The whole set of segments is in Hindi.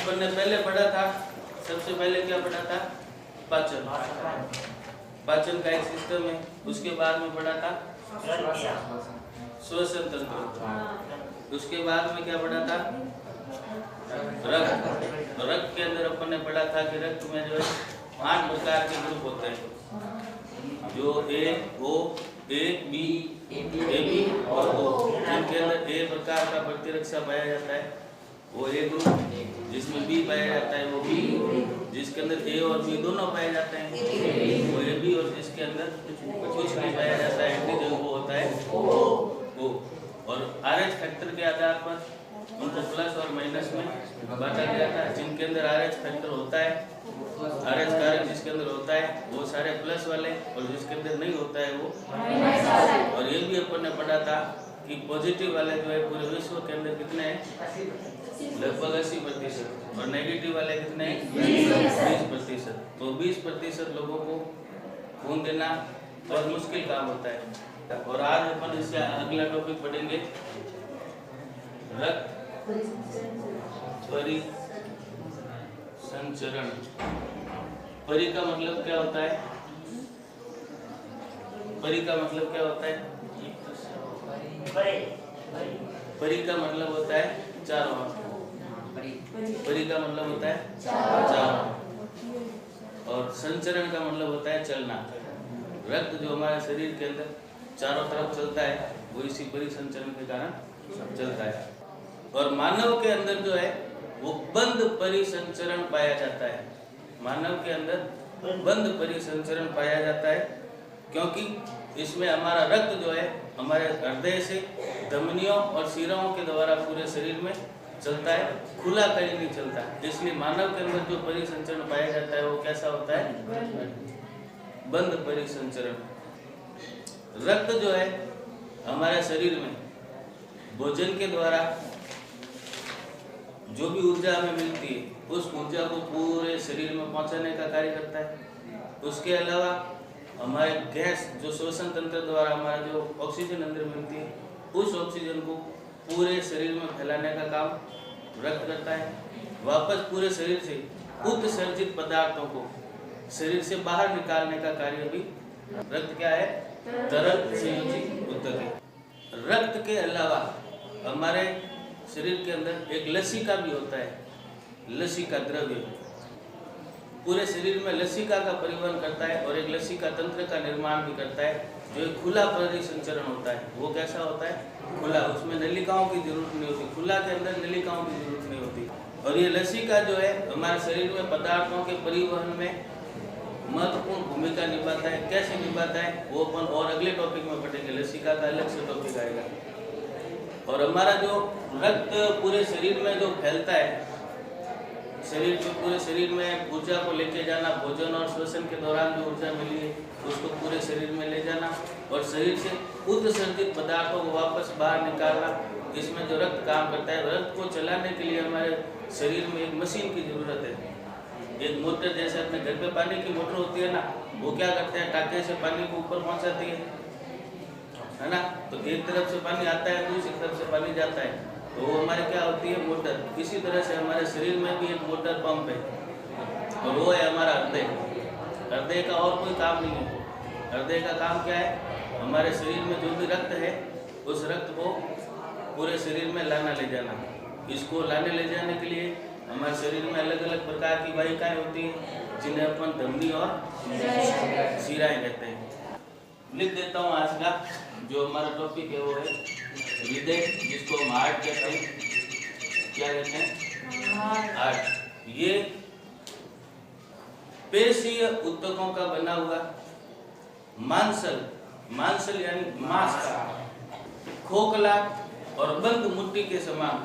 अपन ने पहले पढ़ा था, सबसे पहले क्या पढ़ा था? पाचन। पाचन का एक सिस्टम है। उसके बाद में पढ़ा था श्वसन तंत्र। उसके बाद में क्या पढ़ा था? रक्त। रक्त के अंदर अपन ने पढ़ा था कि रक्त में जो है 8 प्रकार के ग्रुप होते हैं, जो ए, ओ, ए, बी, बी और ओ। जिनके अंदर ए प्रकार का प्रतिरक्षा पाया जाता है वो ए ग्रुप, जिसमें बी पाया जाता है वो बी, जिसके अंदर ए और बी दोनों पाए जाते हैं वो ए बी, और जिसके अंदर कुछ नहीं पाया जाता है एंटीजन वो होता है ओ। और RH फैक्टर के आधार पर उनको प्लस और माइनस में बांटा गया था। जिनके अंदर RH फैक्टर होता है, RH कारक जिसके अंदर होता है वो सारे प्लस वाले, और जिसके अंदर नहीं होता है वो माइनस वाले। और ये भी अपन ने पढ़ा था कि पॉजिटिव वाले जो है पूरे विश्व के अंदर कितने हैं? लगभग 80%। और नेगेटिव वाले कितने हैं? 20%। तो 20% लोगों को खून देना बहुत मुश्किल काम होता है। और आज अपन इससे अगला टॉपिक पढ़ेंगे रक्त परिसंचरण। परि का मतलब क्या होता है? परि का मतलब क्या होता है? परि का मतलब होता है चारों। परि का मतलब होता है चारों। और संचरण का मतलब होता है चलना। रक्त जो हमारे शरीर के अंदर चारों तरफ चलता है वो इसी परिसंचरण के कारण चलता है। और मानव के अंदर जो है वो बंद परिसंचरण पाया जाता है। मानव के अंदर बंद परिसंचरण पाया जाता है, क्योंकि इसमें हमारा रक्त जो है हमारे हृदय से धमनियों और शिराओं के द्वारा पूरे शरीर में चलता है, खुला कहीं नहीं चलता। इसलिए मानव के अंदर जो परिसंचरण पाया जाता है वो कैसा होता है? बंद परिसंचरण। रक्त जो है हमारे शरीर में भोजन के द्वारा जो भी ऊर्जा हमें मिलती है उस ऊर्जा को पूरे शरीर में पहुंचाने का कार्य करता है। उसके अलावा हमारे गैस जो श्वसन तंत्र द्वारा हमारा जो ऑक्सीजन अंदर मिलती है उस ऑक्सीजन को पूरे शरीर में फैलाने का काम रक्त करता है। वापस पूरे शरीर से उत्सर्जित पदार्थों को शरीर से बाहर निकालने का कार्य भी रक्त क्या है? तरल संयोजी ऊतक है। रक्त के अलावा हमारे शरीर के अंदर एक लसिका भी होता है, लसिका द्रव्य पूरे शरीर में लसिका का परिवहन करता है और एक लसिका तंत्र का निर्माण भी करता है, जो एक खुला परिसंचरण होता है। वो कैसा होता है? खुला। उसमें नलिकाओं की जरूरत नहीं होती, खुला के अंदर नलिकाओं की जरूरत नहीं होती। और ये लसिका जो है हमारे शरीर में पदार्थों के परिवहन में महत्वपूर्ण भूमिका निभाता है। कैसे निभाता है वो अपन और अगले टॉपिक में पढ़ेंगे, लसिका का अलग से टॉपिक आएगा। और हमारा जो रक्त पूरे शरीर में जो फैलता है, शरीर के पूरे शरीर में ऊर्जा को लेके जाना, भोजन और श्वसन के दौरान जो ऊर्जा मिली है उसको पूरे शरीर में ले जाना और शरीर से उत्सर्जित पदार्थों को वापस बाहर निकालना, इसमें जो रक्त काम करता है। रक्त को चलाने के लिए हमारे शरीर में एक मशीन की जरूरत है, एक मोटर। जैसे अपने घर पे पानी की मोटर होती है ना, वो क्या करते हैं? टाके से पानी को ऊपर पहुंचाती है ना। तो एक तरफ से पानी आता है, दूसरी तरफ से पानी जाता है, तो वो हमारे क्या होती है? मोटर। इसी तरह से हमारे शरीर में भी एक मोटर पंप है और वो है हमारा हृदय। हृदय का और कोई काम नहीं है। हृदय का काम क्या है? हमारे शरीर में जो भी रक्त है उस रक्त को पूरे शरीर में लाना ले जाना। इसको लाने ले जाने के लिए हमारे शरीर में अलग अलग प्रकार की वाहिकाएं होती हैं, जिन्हें अपन धमनी और शिराएं कहते हैं। लिख देता हूँ आज का जो हमारा टॉपिक है वो है हृदय, जिसको हम हार्ट कहते हैं। क्या कहते हैं? हार्ट। ये पेशीय ऊतकों का बना हुआ मांसल यानी मांस का खोखला और बंद मुट्ठी के समान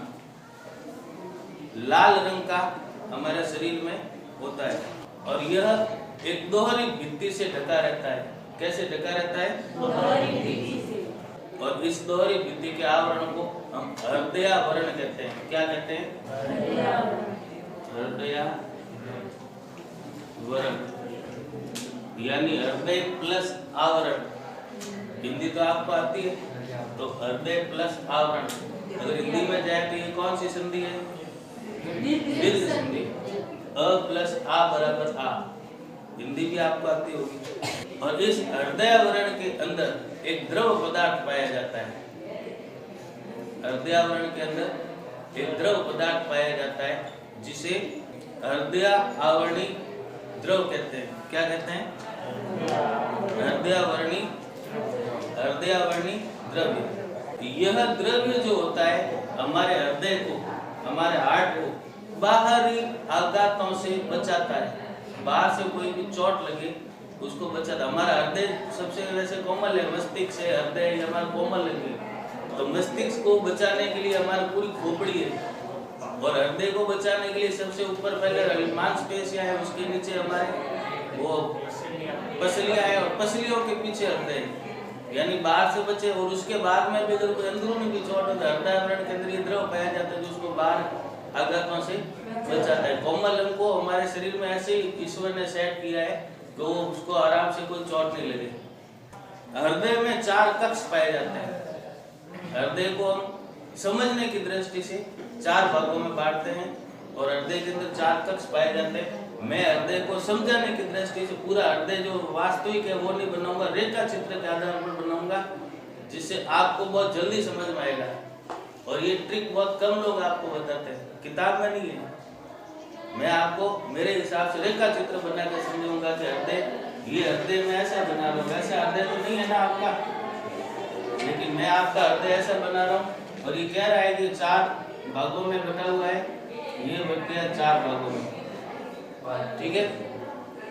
लाल रंग का हमारे शरीर में होता है। और यह एक दोहरी भित्ति से ढका रहता है। कैसे ढका रहता है? दोहरी भित्ति से। और इस दोहरी भित्ति के आवरण को हम हृदयावरण कहते हैं। क्या कहते हैं? हृदयावरण, यानी हृदय प्लस आवरण। हिंदी तो आपको आती है, तो हृदय प्लस आवरण। अगर हिंदी में जाए तो ये कौन सी संधि है? दीर्घ संधि अ प्लस आ बराबर आ, हिंदी भी आपको आती होगी। और इस हृदयावरण के अंदर एक द्रव पदार्थ पाया जाता है, हृदयावरण के अंदर एक द्रव पदार्थ पाया जाता है जिसे हृदय आवरणी द्रव कहते हैं। क्या कहते हैं? हृदयावरणी द्रव्य। यह द्रव्य जो होता है हमारे हृदय को, हमारे हार्ट को बाहरी आघातों से बचाता है। बाहर से कोई भी चोट लगे उसको बचाता। हमारा हृदय सबसे वैसे कोमल है, मस्तिष्क से हृदय हमारा कोमल है, तो मस्तिष्क को बचाने के लिए हमारी पूरी खोपड़ी है, और हृदय को बचाने के लिए सबसे ऊपर पहले मांसपेशियां है, उसके नीचे हमारे वो पसलियां है, और पसलियों के पीछे हृदय है। यानी बाहर से बचे, और उसके बाद में भी अगर कोई अंदरूनी भी चोट हो तो हृदयावरण के अंदर ये द्रव पाया जाता है जो उसको बाहर आघातों से बचाता है। कोमल अंग को हमारे शरीर में ऐसे ही ईश्वर ने सेट किया है तो उसको आराम से कोई चोट नहीं लगे। हृदय में 4 कक्ष पाए जाते हैं। हृदय को हम समझने की दृष्टि से 4 भागों में बांटते हैं, और हृदय के अंदर 4 कक्ष पाए जाते हैं। मैं हृदय को समझाने की दृष्टि से पूरा हृदय जो वास्तविक है वो नहीं बनाऊंगा, रेखा चित्र के आधार पर बनाऊंगा, जिससे आपको बहुत जल्दी समझ में आएगा। और ये ट्रिक बहुत कम लोग आपको बताते हैं, किताब में नहीं है। मैं आपको मेरे हिसाब से रेखा चित्र बना के समझाऊंगा कि ये हृदय में ऐसा बना लो, वैसा हृदय तो नहीं है ना आपका, लेकिन मैं आपका हृदय ऐसा बना रहा हूँ। और ये कह रहा है कि 4 भागों में बटा हुआ है, ये बट गया 4 भागों में, ठीक है।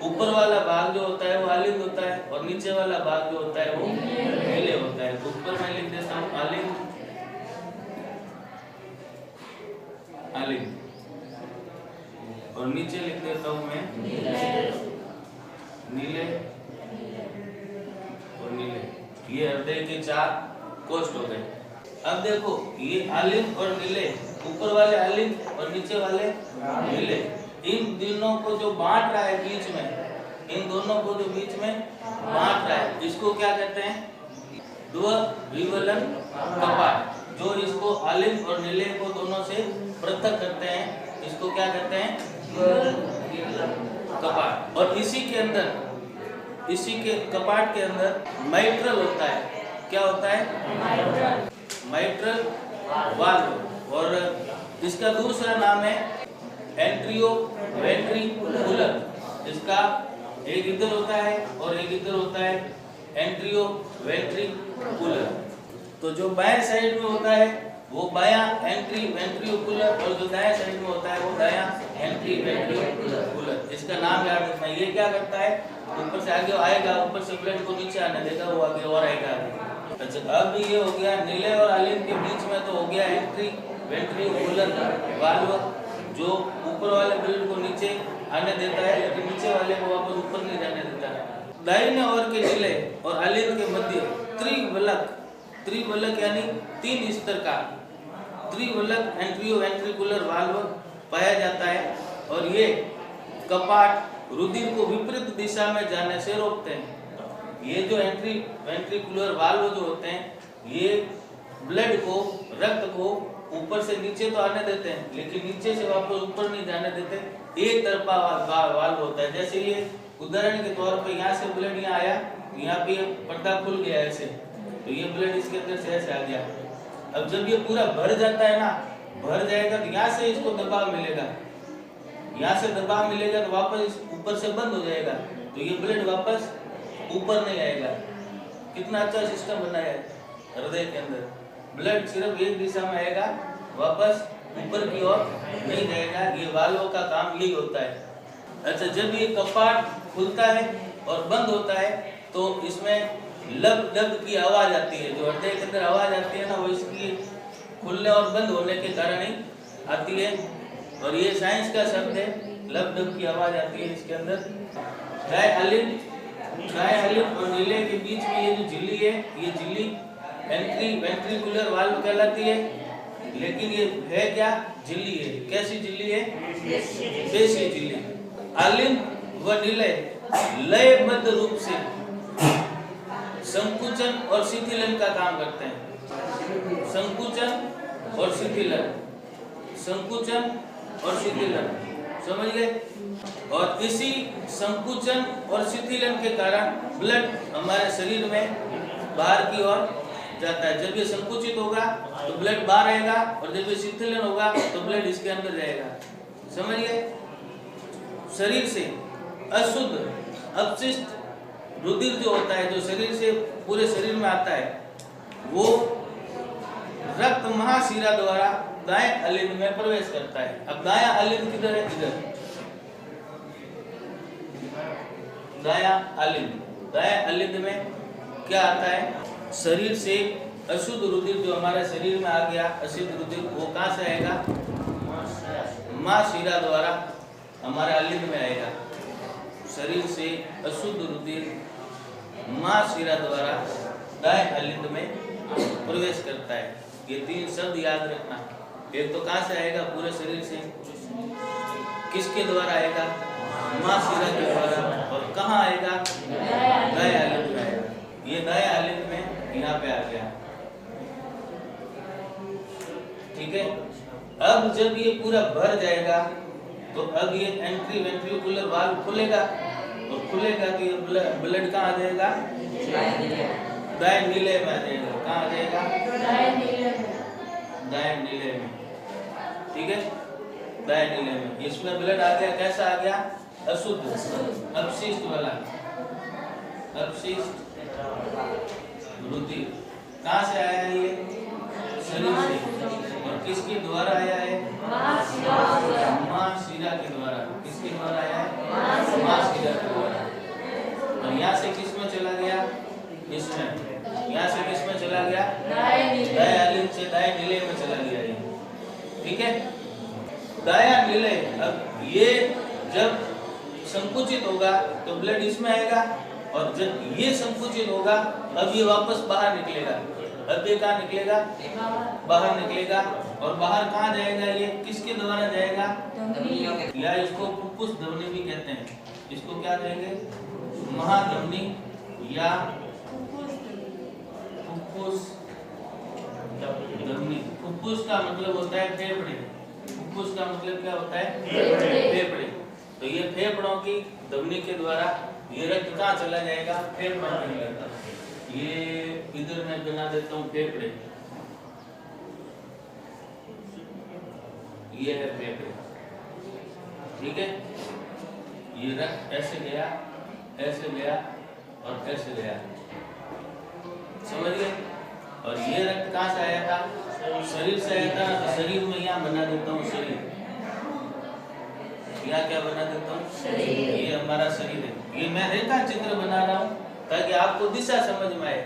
ऊपर वाला भाग जो होता है वो आलिंग होता है, और नीचे वाला भाग जो होता है वो नीले होता है। ऊपर मैं लिख देता हूँ आलिंग, आलिंग, और नीचे लिख देता हूँ मैं नीले और नीले। ये हृदय के 4 कोष्ठ हो गए। अब देखो ये आलिंग और नीले, ऊपर वाले आलिंग और नीचे वाले नीले, इन दोनों को जो बांट रहा है बीच में, इन दोनों को जो बीच में बांट रहा है, इसको क्या कहते हैं? द्विविलन कपाट। जो इसको आलिंग और नीले को दोनों से पृथक करते हैं, इसको क्या कहते हैं? कपाट। और इसी के अंदर, इसी के कपाट के अंदर माइट्रल होता है। क्या होता है? Mitral valve. और इसका दूसरा नाम है एंट्रियोवेंट्रिकुलर। इसका एक इधर होता है और एक इधर होता है, एंट्रियोवेंट्रिकुलर। तो जो बाएं साइड में होता है वो बायां एंट्रीवेंट्रिकुलर, और जो दाएं साइड में होता है वो दायां एंट्रीवेंट्रिकुलर। इसका नाम याद रखना। ये क्या करता है? ऊपर से आगे आएगा, ऊपर से ब्लड को नीचे आने देगा, वो आगे और आएगा। अच्छा, अब ये हो गया नीले और आलिंग के बीच में, तो हो गया एंट्रीवेंट्रिकुलर वाल्व, जो ऊपर वाले ब्लड को नीचे आने देता है, लेकिन नीचे वाले को वापस ऊपर नहीं जाने देता है। दाहिने ओर के नीले और आलिंग के मध्य त्रिवलक यानी 3 स्तर का त्रिवलक एंट्रियोवेंट्रिकुलर वाल्व पाया जाता है, और ये कपाट रुधिर को विपरीत दिशा में जाने से रोकते हैं। ये जो एंट्रीवेंट्रिकुलर वाल्व जो होते हैं, ये ब्लड को, रक्त को ऊपर से नीचे तो आने देते हैं, लेकिन नीचे से वापस ऊपर नहीं जाने देते। एक तरफा वाल्व होता है। जैसे ये उदाहरण के तौर पे यहाँ से ब्लड यहाँ आया, यहाँ पे पर्दा खुल गया ऐसे, तो ये ब्लड इसके अंदर से ऐसे आ गया। अब जब ये पूरा भर जाता है ना, भर जाएगा तो यहाँ से इसको दबाव मिलेगा, यहाँ से दबाव मिलेगा तो वापस ऊपर से बंद हो जाएगा, तो ये ब्लड वापस ऊपर नहीं आएगा। कितना अच्छा सिस्टम बनाया है हृदय के अंदर। ब्लड सिर्फ एक दिशा में आएगा, वापस ऊपर की ओर नहीं जाएगा। ये वाल्व का काम यही होता है। अच्छा, जब ये कपाट खुलता है और बंद होता है तो इसमें लब डब की आवाज आती है। जो हृदय के अंदर आवाज आती है ना, वो इसकी खुलने और बंद होने के कारण ही आती है। और ये साइंस का शब्द है, लब डब की आवाज आती है इसके अंदर। ट्राइहेलिन और नीले के बीच में ये जो झिल्ली है, ये झिल्ली एंट्रीवेंट्रिकुलर वाल्व कहलाती है। लेकिन ये है क्या? झिल्ली है। कैसी झिल्ली है? पेशी झिल्ली। आलिंग व नीले लयबद्ध रूप से संकुचन और शिथिलन का काम करते हैं। संकुचन और शिथिलन, संकुचन और शिथिलन, समझ गए। और इसी संकुचन और शिथिलन के कारण ब्लड हमारे शरीर में बाहर की ओर जाता है। जब ये संकुचित होगा तो ब्लड बाहर आएगा, और जब ये शिथिलन होगा तो ब्लड इसके अंदर जाएगा, समझ गए। शरीर से अशुद्ध अपशिष्ट रुधिर जो होता है, जो शरीर से पूरे शरीर में आता है, वो रक्त महाशिरा द्वारा दाएं अलिंद में प्रवेश करता है। अब दायां अलिंद किधर है? इधर दायां अलिंद। दायां अलिंद में क्या आता है? शरीर से अशुद्ध रुधिर जो हमारे शरीर में आ गया, अशुद्ध रुधिर, वो कहाँ से आएगा? महाशिरा द्वारा हमारे अलिंद में आएगा। शरीर से अशुद्ध रुधिर महाशिरा द्वारा दाएं अलिंद में प्रवेश करता है। ये 3 शब्द याद रखना। एक तो कहाँ से आएगा? पूरे शरीर से। किसके द्वारा आएगा? महाशिरा के द्वारा। और कहाँ आएगा? दाएं अलिंद में आएगा। ये दाएं अलिंद में यहाँ पे आ गया, ठीक है। अब जब ये पूरा भर जाएगा तो अब ये एंट्री वेंट्रिकुलर वाल्व खुलेगा, और खुलेगा तो ये ब्लड कहाँ आ जाएगा? दाएं नीले में आ जाएगा। कहाँ आ जाएगा? दाएं नीले में, ठीक है, दाएं नीले में। इसमें ब्लड आ गया, कैसा आ गया? अशुद्ध, अपशिष्ट वाला, अपशिष्ट रुधिर। कहाँ से आया है? ये शरीर से। और किसके द्वारा आया है? महाशिरा के द्वारा। किसके द्वारा आया है? महाशिरा के द्वारा। और यहाँ से किस में चला गया? इसमें। यहाँ से किस में चला गया? दाएं अलिंद से दाएं नीले में चला गया ये, ठीक है। दायां नीले, अब ये जब संकुचित होगा तो ब्लड इसमें आएगा, और जब ये संकुचित होगा अब ये वापस बाहर निकलेगा। अब ये कहाँ निकलेगा? बाहर निकलेगा। और बाहर कहाँ जाएगा? ये किसके द्वारा जाएगा? या इसको फुफ्फुस धमनी भी कहते हैं। इसको क्या कहेंगे? महाधमनी या फुफ्फुस धमनी। फुफ्फुस का मतलब होता है फेफड़े। फुफ्फुस का मतलब क्या होता है? फेफड़े। तो ये फेफड़ों की धमनी के द्वारा ये रक्त कहाँ चला जाएगा? फेफड़ों में जाएगा। ये इधर मैं बना देता हूँ फेफड़े, ये है फेफड़े, ठीक है। ये रक्त ऐसे गया, ऐसे गया और ऐसे गया, समझ गए। और ये रक्त कहाँ से आया था? शरीर से आया था। तो शरीर में यहाँ बना देता हूँ शरीर, यहाँ क्या बना देता हूँ? ये हमारा शरीर है। ये मैं रेखा चित्र बना रहा हूँ ताकि आपको दिशा समझ में आए।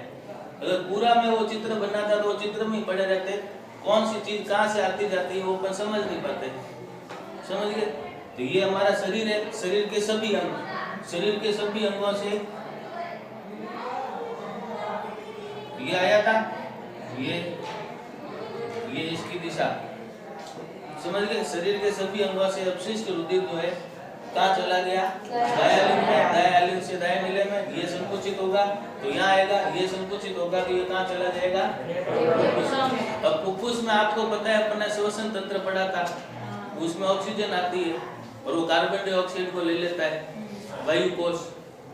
अगर पूरा में वो चित्र बनाता तो वो चित्र में पड़े रहते, कौन सी चीज कहाँ से आती जाती है वो अपन समझ नहीं पाते, समझ गए। तो ये हमारा शरीर है। शरीर के सभी अंग, शरीर के सभी अंगों से ये आया था। ये इसकी दिशा, समझ गए। शरीर के सभी अंगों से अपशिष्ट रुधिर जो है कहाँ चला गया? दाएं अलिंद में। दाएं अलिंद से दाएं नीले में। ये संकुचित होगा तो यहाँ आएगा, ये संकुचित होगा तो ये कहाँ चला जाएगा? अब फुफ्फुस में आपको पता है अपना श्वसन तंत्र पढ़ा था, उसमें ऑक्सीजन आती है और वो कार्बन डाइऑक्साइड को ले लेता है, वायु कोश।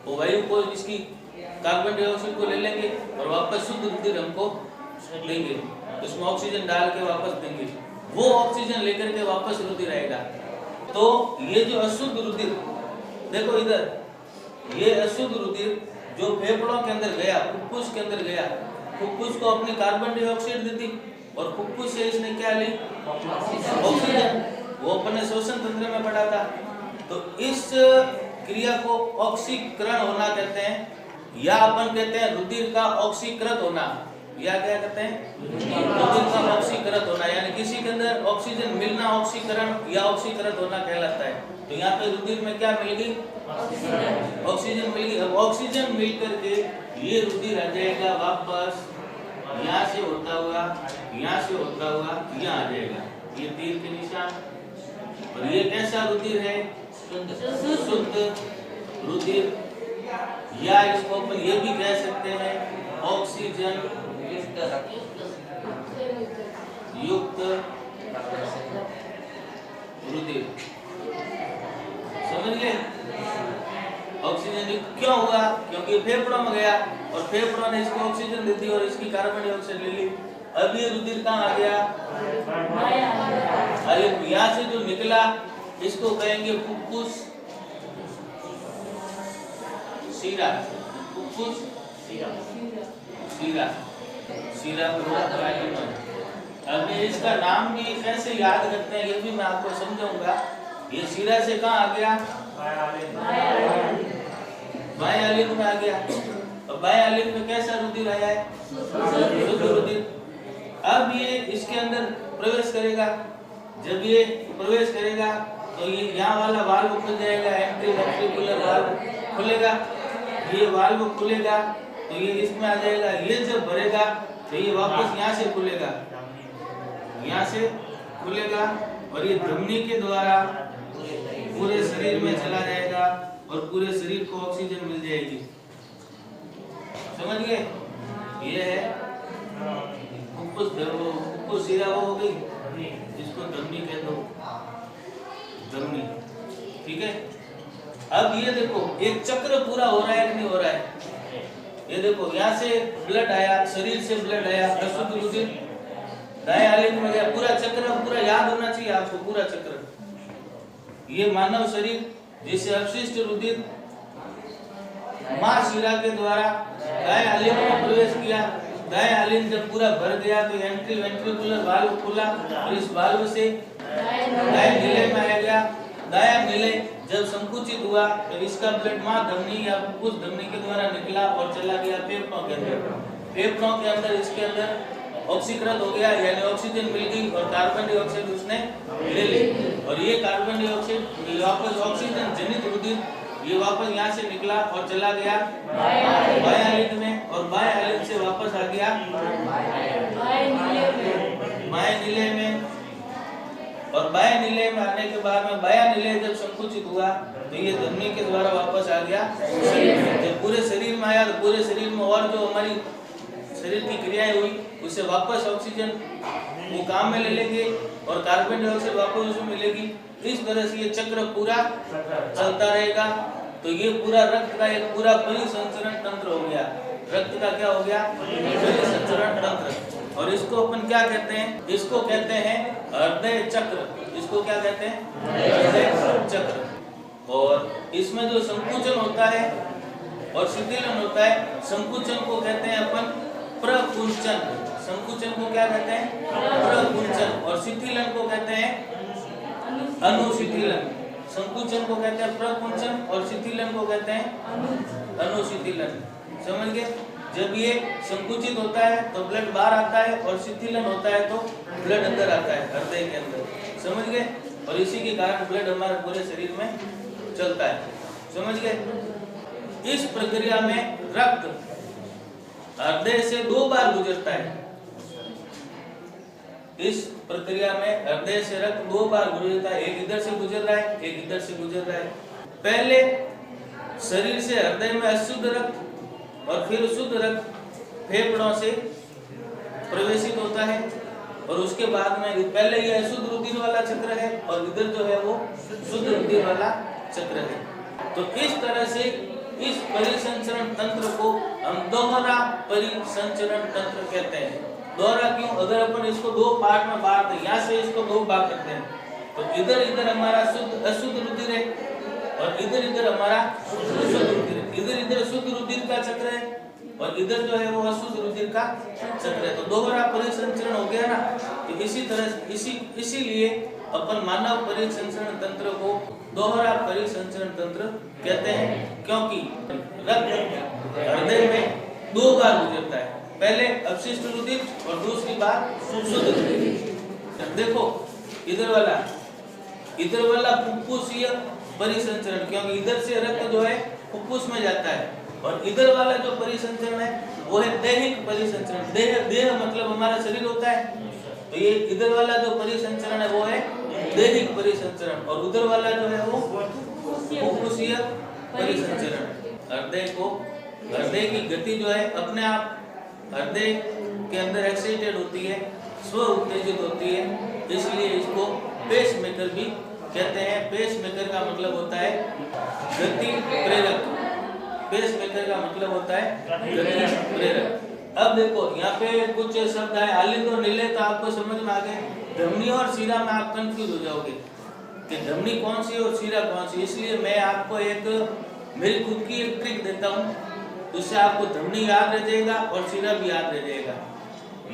वो वायु कोश इसकी कार्बन डाइऑक्साइड को ले लेंगे और वापस शुद्ध रुधिर हमको देंगे, उसमें ऑक्सीजन डाल के वापस देंगे। वो ऑक्सीजन लेकर के वापस रुधिर आएगा। तो ये जो अशुद्ध रुधिर, देखो इधर, ये अशुद्ध रुधिर जो फेफड़ों के अंदर गया, फुफ्फुस के अंदर गया, फुफ्फुस को अपनी कार्बन डाइऑक्साइड दी थी और फुफ्फुस से इसने क्या ली? ऑक्सीजन। वो अपने श्वसन तंत्र में पड़ा था। तो इस क्रिया को ऑक्सीकरण होना कहते हैं, या अपन कहते हैं रुधिर का ऑक्सीकृत होना, या क्या कहते हैं? रुधिर का ऑक्सीकृत होना, यानी किसी के अंदर ऑक्सीजन मिलना ऑक्सीकरण या ऑक्सीकृत होना कहलाता है। तो यहाँ पे रुधिर में क्या मिल गई? ऑक्सीजन मिल गई। अब ऑक्सीजन मिल करके ये रुधिर आ जाएगा वापस, यहाँ से होता हुआ, यहाँ से होता हुआ यहाँ आ जाएगा, ये तीर के निशान। और ये कैसा रुधिर है? शुद्ध रुधिर, या इसको अपन ये भी कह सकते हैं ऑक्सीजन युक्त रुधिर। समझ गए? ऑक्सीजन क्यों हुआ? क्योंकि फेफड़ों में गया और फेफड़ों ने इसको ऑक्सीजन दे दी और इसकी कार्बन डाइऑक्साइड ले ली। अब ये रुधिर कहाँ आ गया? अरे यहाँ से जो निकला इसको कहेंगे फुफ्फुस शीरा। फुफ्फुस शीरा, शीरा। अब इसका नाम भी कैसे याद करते हैं ये भी मैं आपको समझाऊंगा। ये शीरा से कहाँ आ गया? बाएं आलिंग में आ गया। अब बाएं आलिंग में कैसा रुधिर आया है? शुद्ध रुधिर। अब ये इसके अंदर प्रवेश करेगा। जब ये प्रवेश करेगा तो ये यहाँ वाला वाल्व खुल जाएगा, एंट्री वेंट्रिकुलर वाल्व खुलेगा। ये वाल्व खुलेगा तो ये इसमें आ जाएगा। ये जब भरेगा तो ये वापस यहाँ से खुलेगा, यहाँ से खुलेगा और ये धमनी के द्वारा पूरे शरीर में चला जाएगा और पूरे शरीर को ऑक्सीजन मिल जाएगी। समझ गए? ये है फुफ्फुस शीरा वो हो गई, इसको धमनी कह दो, धमनी। ठीक है? अब ये देखो एक चक्र पूरा हो रहा है कि नहीं हो रहा है? ये देखो यहाँ से ब्लड आया, शरीर से ब्लड आया, अशुद्ध रुधिर दाएं आलिंग में गया। पूरा चक्र पूरा याद होना चाहिए आपको, पूरा चक्र। ये मानव शरीर जिसे अपशिष्ट रुधिर मां शीरा के द्वारा दाएं आलिंग में प्रवेश किया। दाएं आलिंग जब पूरा भर गया तो एंट्री वेंट्रिकुलर वाल्व खुला और इस वाल्व से दाएं नीले में आ गया। दायां नीले जब संकुचित हुआ तो इसका ब्लड मां धमनी या फुफ्फुस धमनी के द्वारा निकला और चला गया फेफड़ों के अंदर। फेफड़ों के अंदर इसके अंदर ऑक्सीकृत हो गया, यानी ऑक्सीजन मिल गई और कार्बन डाइऑक्साइड उसने ले ली। और ये कार्बन डाइऑक्साइड वापस ऑक्सीजन जनित रुधिर ये वापस यहाँ से निकला और चला गया बाएं आलिंग में और बाएं आलिंग से वापस आ गया बाएं नीले में। और बाएं नीले में आने के बाद में बायां नीले जब संकुचित हुआ तो ये धमनी के द्वारा वापस आ गया शरीर में। जब पूरे शरीर में आया तो पूरे शरीर में और जो हमारी शरीर की क्रियाएं हुई उससे वापस ऑक्सीजन वो काम में ले लेंगे और कार्बन डाइऑक्साइड वापस उसमें मिलेगी। इस तरह से ये चक्र पूरा चलता रहेगा। तो ये पूरा रक्त का एक पूरा परिसंचरण तंत्र हो गया। रक्त का क्या हो गया? परिसंचरण तंत्र। और इसको अपन क्या कहते हैं? इसको कहते हैं हृदय चक्र। इसको क्या कहते हैं? हृदय चक्र। और इसमें जो संकुचन होता है और शिथिलन होता है, संकुचन को कहते हैं अपन प्रकुंचन। संकुचन को क्या कहते हैं? प्रकुंचन। और शिथिलन को कहते हैं अनुशिथिलन। संकुचन को कहते हैं प्रकुंचन और शिथिलन को कहते हैं अनुशिथिलन। समझ गए? जब ये संकुचित होता है तो ब्लड बाहर आता है और शिथिलन होता है तो ब्लड अंदर आता है हृदय के अंदर। समझ गए? और इसी के कारण ब्लड हमारे पूरे शरीर में चलता है। समझ गए? इस प्रक्रिया में रक्त हृदय से 2 बार गुजरता है। इस प्रक्रिया में हृदय से रक्त 2 बार गुजरता है। एक इधर से गुजर रहा है, एक इधर से गुजर रहा है। पहले शरीर से हृदय में अशुद्ध रक्त और फिर शुद्ध रक्त फेफड़ों से प्रवेशित होता है और उसके बाद में पहले ये अशुद्ध रुधिर वाला चक्र है और इधर जो है वो शुद्ध रुधिर वाला चक्र है। तो इस तरह से इस परिसंचरण तंत्र को हम दोहरा परिसंचरण तंत्र कहते हैं। दोहरा क्यों? अगर अपन इसको 2 पार्ट में बांट दें, यहाँ से इसको 2 भाग करते हैं तो इधर इधर हमारा शुद्ध अशुद्ध रुधिर है और इधर इधर हमारा शुद्ध रुधिर है। इधर इधर शुद्ध रुधिर का चक्र है और इधर जो है वो अशुद्ध रुधिर का चक्र है। तो दोहरा परिसंचरण हो गया ना। तो इसी तरह इसीलिए अपन मानव परिसंचरण तंत्र को दोहरा परिसंचरण तंत्र कहते हैं, क्योंकि रक्त हृदय में 2 बार गुजरता है। पहले अपशिष्ट रुधिर और दूसरी बार शुद्ध रुधिर। देखो इधर वाला फुफ्फुसीय परिसंचरण, क्योंकि इधर से रक्त जो है फुफ्फुस में जाता है और इधर वाला जो परिसंचरण है वो है दैहिक परिसंचरण। देह मतलब हमारा शरीर होता है, तो ये इधर वाला जो परिसंचरण है वो है दैहिक परिसंचरण और उधर वाला जो है वो फुफ्फुसीय परिसंचरण। हृदय की गति जो है अपने आप हृदय के अंदर एक्साइटेड होती है, स्व उत्तेजित होती है, इसलिए इसको पेसमेकर भी कहते हैं पेस मेकर का मतलब होता है गति प्रेरक। पेस मेकर का मतलब होता है गति प्रेरक। अब देखो यहाँ पे कुछ शब्द आए आलिंद और निलय, तो आपको समझ में आ गए। धमनी और शिरा में आप कंफ्यूज हो जाओगे कि धमनी कौन सी और शिरा कौन सी। इसलिए मैं आपको एक मेरी खुद की एक ट्रिक देता हूँ, उससे आपको धमनी याद रह जाएगा और शिरा भी याद रह जाएगा।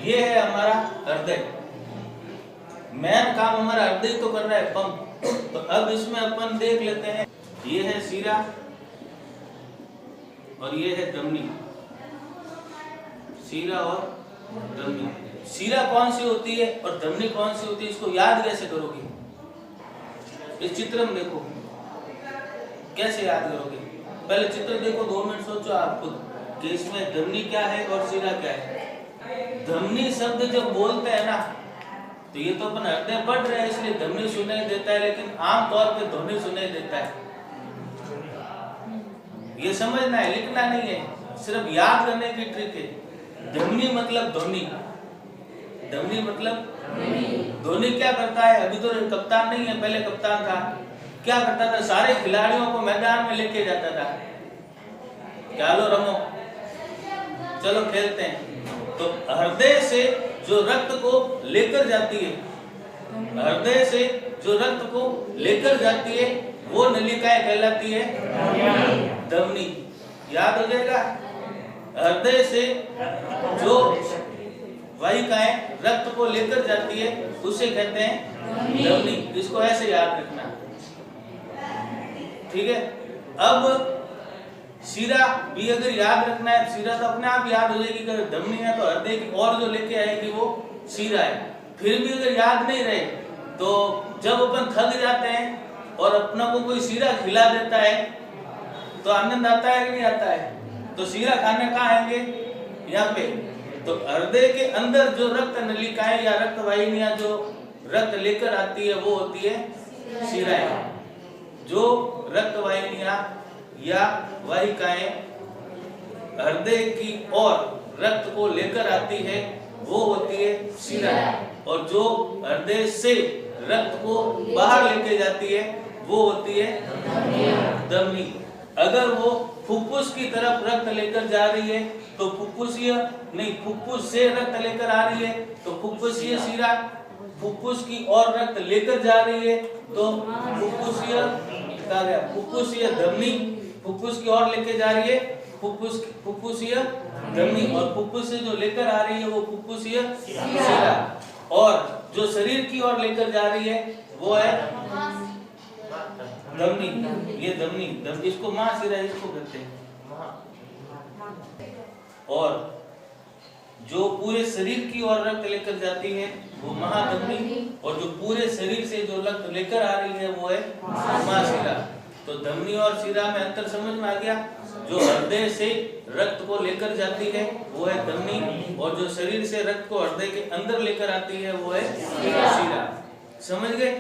ये है हमारा हृदय, मेन काम हमारा हृदय तो कर रहा है, पंप। तो अब इसमें अपन देख लेते हैं, ये है शिरा और ये है धमनी। शिरा और धमनी, शिरा कौन सी होती है और धमनी कौन सी होती है, इसको याद कैसे करोगे? इस चित्र में देखो, कैसे याद करोगे? पहले चित्र देखो, 2 मिनट सोचो आप खुद कि इसमें धमनी क्या है और शिरा क्या है। धमनी शब्द जब बोलते हैं ना, तो ये तो अपन हृदय बढ़ रहे हैं इसलिए धमनी सुनाई देता है, लेकिन आमतौर पे ध्वनि सुनाई देता है। ये समझना है, लिखना नहीं है, सिर्फ याद करने की ट्रिक है। धमनी मतलब ध्वनि, धमनी मतलब ध्वनि। क्या करता है? अभी तो कप्तान नहीं है, पहले कप्तान था। क्या करता था? सारे खिलाड़ियों को मैदान में लेके जाता था, चलो रमो, चलो खेलते हैं। तो हृदय से जो रक्त को लेकर जाती है, हृदय से जो रक्त को लेकर जाती है, वो नलिकाएं कहलाती है धमनी। याद हो जाएगा। हृदय से जो वाहिकाएं रक्त को लेकर जाती है उसे कहते हैं धमनी। इसको ऐसे याद रखना, ठीक है। अब शिरा भी अगर याद रखना है, शिरा तो अपने आप याद हो जाएगी। अगर धमनी है तो हृदय की और जो लेके आएगी वो शिरा है। फिर भी अगर याद नहीं रहे तो जब अपन थक जाते हैं और अपना को कोई शिरा खिला देता है तो आनंद आता है कि नहीं आता है? तो शिरा खाने कहाँ आएंगे? यहाँ पे। तो हृदय के अंदर जो रक्त नलिकाएं या रक्त वाहिनियां जो रक्त लेकर आती है वो होती है शिराएं। जो रक्त वाहिनियां या वाहिकाएं हृदय की ओर रक्त को लेकर आती है वो होती है शिराएं। और जो हृदय से रक्त को बाहर लेके जाती है वो होती है धमनी। अगर वो फुफ्फुस की तरफ रक्त लेकर जा रही है तो फुफ्फुसीय नहीं, फुफ्फुस से रक्त लेकर आ रही है तो फुफ्फुसीय शिरा। फुफ्फुस की ओर रक्त लेकर जा रही है तो फुफ्फुसीय फुफ्फुसीय धमनी। फुफ्फुस की ओर लेके जा रही है फुफ्फुसीय धमनी, और फुफ्फुस से जो लेकर आ रही है वो फुफ्फुसीय शिरा। और जो शरीर की ओर लेकर जा रही है वो है धमनी। ये धमनी, इसको महाशिरा इसको कहते हैं। और जो पूरे शरीर की ओर रक्त लेकर जाती है वो महाधमनी, और जो पूरे शरीर से जो रक्त लेकर आ रही है वो है महाशिरा। तो धमनी और शिरा में अंतर समझ में आ गया। जो हृदय से रक्त को लेकर जाती है वो है धमनी, और जो शरीर से रक्त को हृदय के अंदर लेकर आती है वो है शिरा। समझ गए?